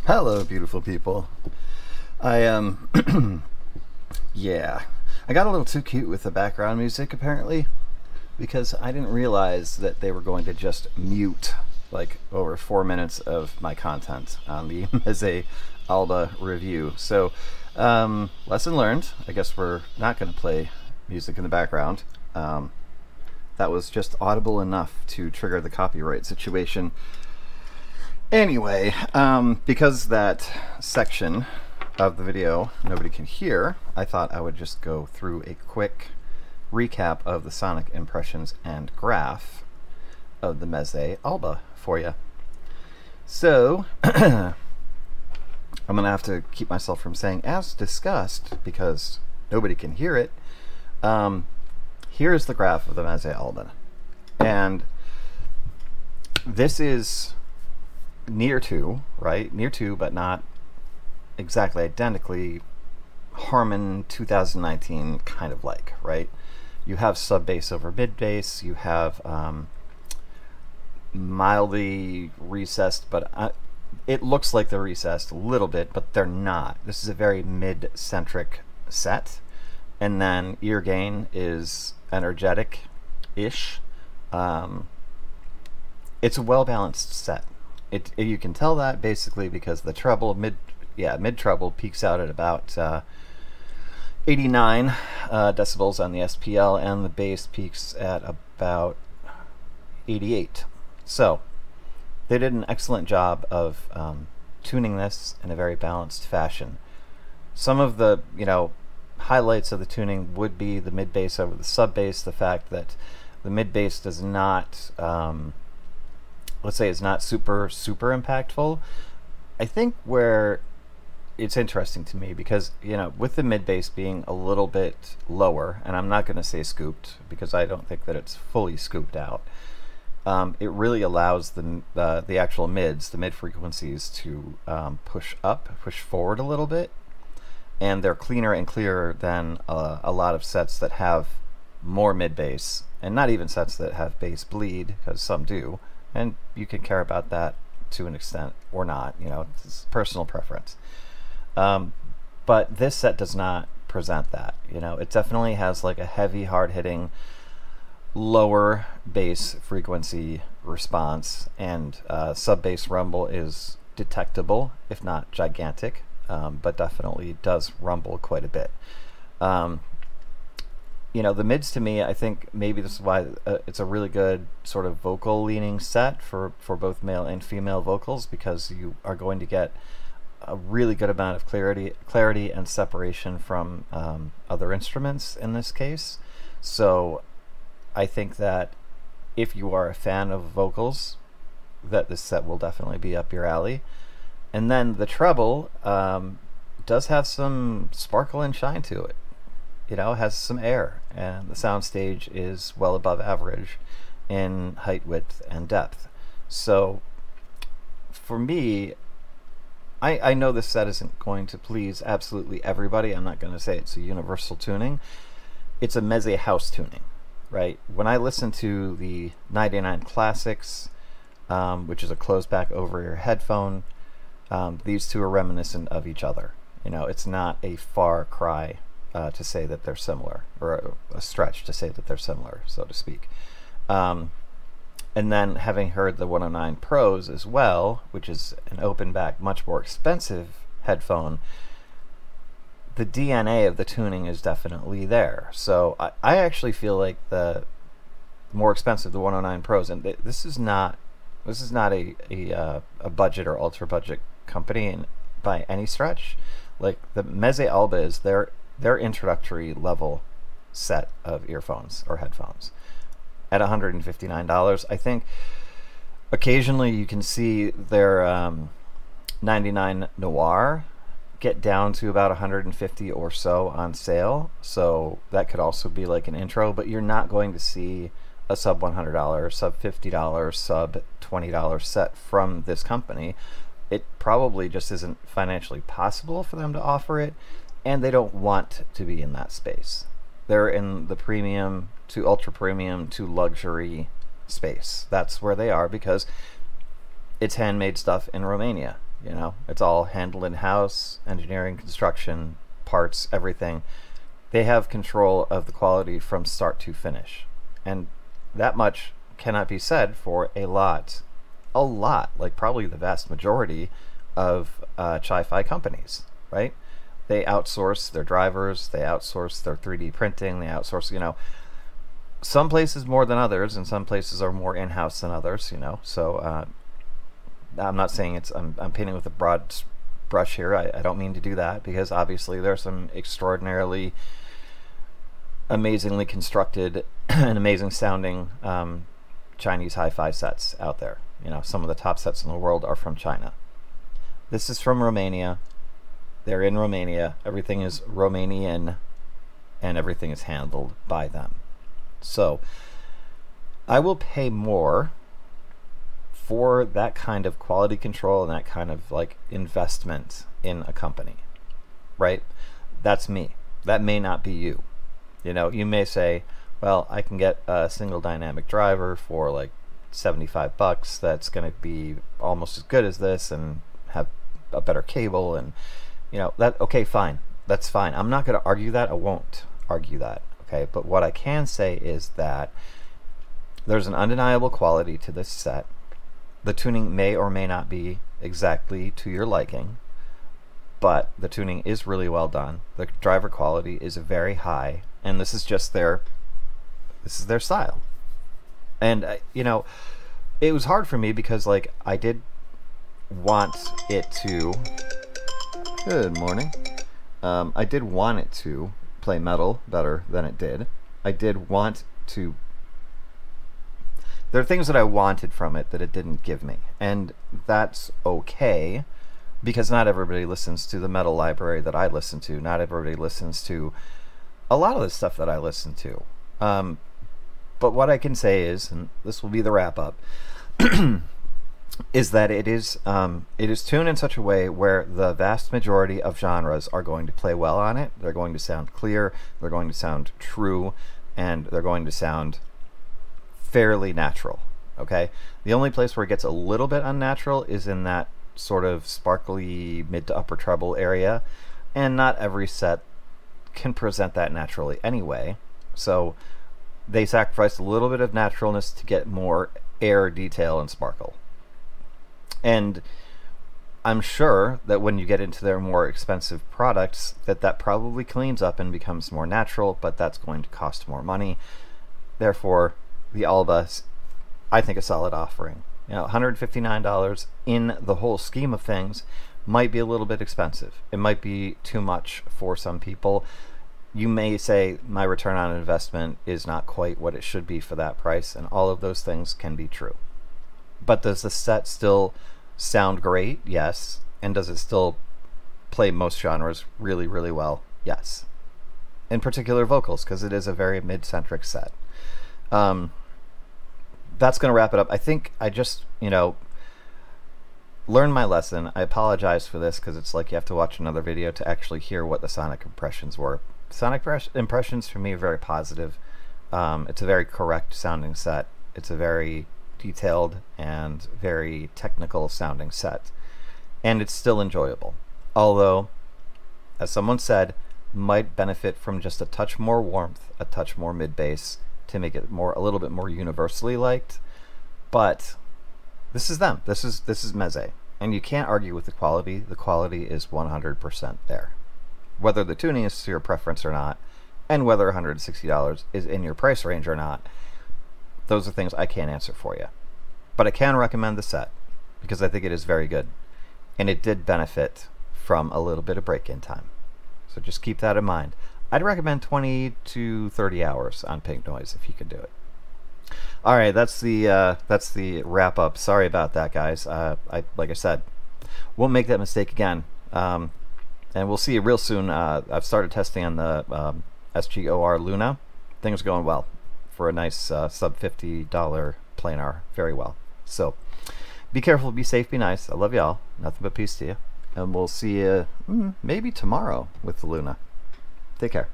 Hello, beautiful people. I yeah, I got a little too cute with the background music apparently because I didn't realize that they were going to just mute like over 4 minutes of my content on the Meze Alba review. So, lesson learned. I guess we're not going to play music in the background. That was just audible enough to trigger the copyright situation. Anyway, because that section of the video nobody can hear, I thought I would just go through a quick recap of the sonic impressions and graph of the Meze Alba for you. So, I'm going to have to keep myself from saying as discussed because nobody can hear it. Here's the graph of the Meze Alba. And this is near to, right? Near to, but not exactly identically Harman 2019 kind of like, right? You have sub bass over mid bass, you have mildly recessed, but it looks like they're recessed a little bit, but they're not. This is a very mid-centric set, and then ear gain is energetic-ish. It's a well-balanced set. You can tell that basically because the treble mid treble peaks out at about 89 decibels on the SPL, and the bass peaks at about 88. So they did an excellent job of tuning this in a very balanced fashion. Some of the highlights of the tuning would be the mid bass over the sub bass, the fact that the mid bass does not let's say it's not super impactful. I think where it's interesting to me because with the mid bass being a little bit lower, and I'm not going to say scooped because I don't think that it's fully scooped out, it really allows the actual mids, the mid frequencies, to push forward a little bit, and they're cleaner and clearer than a lot of sets that have more mid bass, and not even sets that have bass bleed, because some do. And you can care about that to an extent or not, it's personal preference. But this set does not present that. It definitely has like a heavy, hard-hitting, lower bass frequency response, and sub-bass rumble is detectable, if not gigantic, but definitely does rumble quite a bit. The mids, to me, I think maybe this is why it's a really good sort of vocal leaning set for both male and female vocals, because you are going to get a really good amount of clarity and separation from other instruments in this case. So I think that if you are a fan of vocals, that this set will definitely be up your alley. And then the treble does have some sparkle and shine to it. Has some air, and the soundstage is well above average in height, width, and depth. So for me, I know this set isn't going to please absolutely everybody. I'm not going to say it's a universal tuning. It's a Meze house tuning, right? When I listen to the 99 Classics, which is a closed back over-ear headphone, these two are reminiscent of each other. It's not a far cry to say that they're similar, or a stretch to say that they're similar, so to speak. And then having heard the 109 Pros as well, which is an open back, much more expensive headphone, the DNA of the tuning is definitely there. So I actually feel like the more expensive, the 109 Pros, and this is not a budget or ultra budget company by any stretch. Like the Meze Alba is their introductory level set of earphones or headphones at $159. I think occasionally you can see their 99 Noir get down to about 150 or so on sale, so that could also be like an intro, but you're not going to see a sub $100, sub $50, sub $20 set from this company. It probably just isn't financially possible for them to offer it, and they don't want to be in that space. They're in the premium to ultra premium to luxury space. That's where they are because it's handmade stuff in Romania. You know, it's all handled in-house, engineering, construction, parts, everything. They have control of the quality from start to finish. And that much cannot be said for a lot, like probably the vast majority of chi-fi companies, right? They outsource their drivers, they outsource their 3D printing, they outsource, you know, some places more than others, and some places are more in-house than others, you know. So I'm not saying it's, I'm painting with a broad brush here. I don't mean to do that, because obviously there are some extraordinarily amazingly constructed and amazing sounding Chinese hi-fi sets out there. You know, some of the top sets in the world are from China. This is from Romania. They're in Romania. Everything is Romanian, and everything is handled by them. So I will pay more for that kind of quality control and that kind of like investment in a company, right? That's me. That may not be you. You know, you may say, well, I can get a single dynamic driver for like $75 that's going to be almost as good as this and have a better cable, and you know, that, okay, fine, that's fine. I'm not going to argue that. I won't argue that, okay? But what I can say is that there's an undeniable quality to this set. The tuning may or may not be exactly to your liking, but the tuning is really well done. The driver quality is very high, and this is just their style. And you know, it was hard for me because like I did want it to, good morning, I did want it to play metal better than it did. I did want to, there are things that I wanted from it that it didn't give me, and that's okay, because not everybody listens to the metal library that I listen to. Not everybody listens to a lot of the stuff that I listen to. But what I can say is, and this will be the wrap up, is that it is tuned in such a way where the vast majority of genres are going to play well on it. They're going to sound clear, they're going to sound true, and they're going to sound fairly natural, okay? The only place where it gets a little bit unnatural is in that sort of sparkly mid to upper treble area, and not every set can present that naturally anyway. So they sacrifice a little bit of naturalness to get more air, detail, and sparkle. And I'm sure that when you get into their more expensive products, that probably cleans up and becomes more natural, but that's going to cost more money. Therefore, the Alba, I think, a solid offering. You know, $159 in the whole scheme of things might be a little bit expensive. It might be too much for some people. You may say my return on investment is not quite what it should be for that price, and all of those things can be true. But does the set still sound great? Yes. And does it still play most genres really, really well? Yes. In particular vocals, because it is a very mid-centric set. That's going to wrap it up. I think I just, you know, learned my lesson. I apologize for this, because it's like you have to watch another video to actually hear what the sonic impressions were. Sonic impressions for me are very positive. It's a very correct sounding set. It's a very detailed and very technical sounding set, and it's still enjoyable, although, as someone said, might benefit from just a touch more warmth, a touch more mid bass to make it a little bit more universally liked. But this is them. This is Meze, and you can't argue with the quality. The quality is 100% there, whether the tuning is to your preference or not, and whether $160 is in your price range or not. Those are things I can't answer for you. But I can recommend the set, because I think it is very good. And it did benefit from a little bit of break-in time. So just keep that in mind. I'd recommend 20 to 30 hours on Pink Noise if you can do it. Alright, that's the wrap-up. Sorry about that, guys. Like I said, won't make that mistake again. And we'll see you real soon. I've started testing on the SGOR Luna. Things are going well. For a nice sub $50 planar, very well. So be careful, be safe, be nice. I love y'all. Nothing but peace to you. And we'll see you maybe tomorrow with the Luna. Take care.